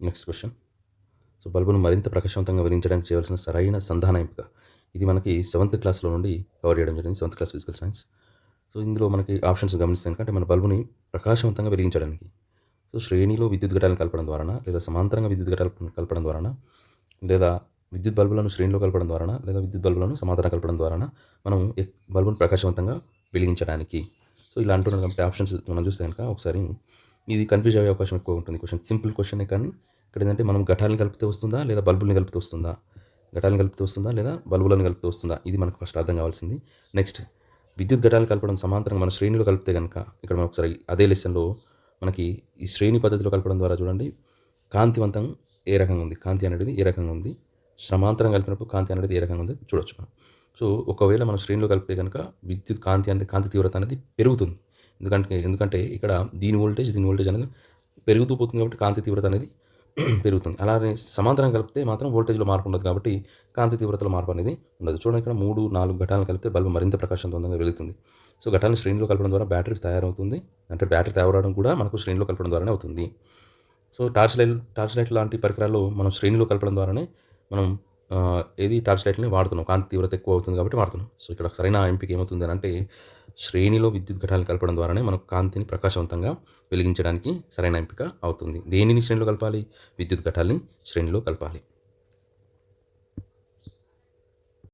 Next question. So బల్బును మరింత ప్రకాశవంతంగా వెలిగించడానికి చేయవలసిన సరైన సంధాన ఎంపిక. ఇది మనకి 7th క్లాస్‌లో నుండి కవర్ చేయడం జరిగింది. 7th class physical science. So ఇందులో మనకి ఆప్షన్స్ గమనిస్తే గనుక అంటే మన బల్బుని ప్రకాశవంతంగా వెలిగించడానికి సో శ్రేణిలో విద్యుత్ ఘటాలను కలపడం ద్వారానా, లేదా సమాంతరంగా విద్యుత్ ఘటాలు కలపడం ద్వారానా, లేదా విద్యుత్ బల్బులను శ్రేణిలో కలపడం ద్వారానా, లేదా విద్యుత్ బల్బులను సమాంతరంగా కలపడం ద్వారానా మనం బల్బును ప్రకాశవంతంగా వెలిగించడానికి. సో ఇలా అంటున్నారు కాబట్టి ఆప్షన్స్ మనం చూస్తే కనుక ఒకసారి ఇది కన్‌ఫ్యూజ్ అయ్యే అవకాశం ఎక్కువ ఉంటుంది. క్వెషన్ సింపుల్ క్వెషనే కానీ ఇక్కడ ఏంటంటే మనం ఘటాలను కలిపితే వస్తుందా? లేదా బల్బుల్ని కలిపితే వస్తుందా? ఘటాలను కలిపితే వస్తుందా? లేదా బల్బులను కలిపితే వస్తుందా? ఇది మనకు ఫస్ట్ అర్థం కావాల్సింది. నెక్స్ట్ విద్యుత్ ఘటాలను కలపడం సమాంతరంగా మన శ్రేణిలో కలిపితే గనుక ఇక్కడ మనం ఒకసారి అదే లెసన్‌లో మనకి ఈ శ్రేణి పద్ధతిలో కలపడం ద్వారా చూడండి కాంతివంతం ఏ రకంగా ఉంది, కాంతి అనేది ఏ రకంగా ఉంది, సమాంతరం కలిపినప్పుడు కాంతి అనేది ఏ రకంగా ఉంది చూడొచ్చు మనం. సో ఒకవేళ మనం శ్రేణిలో కలిపితే కనుక విద్యుత్ కాంతి తీవ్రత అనేది పెరుగుతుంది. ఎందుకంటే ఇక్కడ దీని వోల్టేజ్ అనేది పెరుగుతూ పోతుంది కాబట్టి కాంతి తీవ్రత అనేది పెరుగుతుంది. అలానే సమాంతరం కలిపితే మాత్రం వోల్టేజ్‌లో మార్పు ఉండదు కాబట్టి కాంతి తీవ్రతలో మార్పు అనేది ఉండదు. చూడండి ఇక్కడ 3, 4 ఘటాలను కలిపితే బల్బు మరింత ప్రకాశవంతంగా వెలుగుతుంది. సో ఘటాలను శ్రేణిలో కలపడం ద్వారా బ్యాటరీ తయారవుతుంది. అంటే బ్యాటరీ తయారవడం కూడా మనకు శ్రేణిలో కలపడం ద్వారానే అవుతుంది. సో టార్చ్ లైట్ లాంటి పరికరాల్లో మనం శ్రేణిలో కలపడం ద్వారానే మనం టార్చ్ లైట్‌ని వాడుతున్నాం. కాంతి తీవ్రత ఎక్కువ అవుతుంది కాబట్టి వాడుతున్నాం. సో ఇక్కడ సరైన ఎంపిక ఏమవుతుంది అనంటే శ్రేణిలో విద్యుత్ ఘటాలను కలపడం ద్వారానే మనకు కాంతిని ప్రకాశవంతంగా వెలిగించడానికి సరైన ఎంపిక అవుతుంది. దేనిని శ్రేణిలో కలపాలి? విద్యుత్ ఘటాల్ని శ్రేణిలో కలపాలి.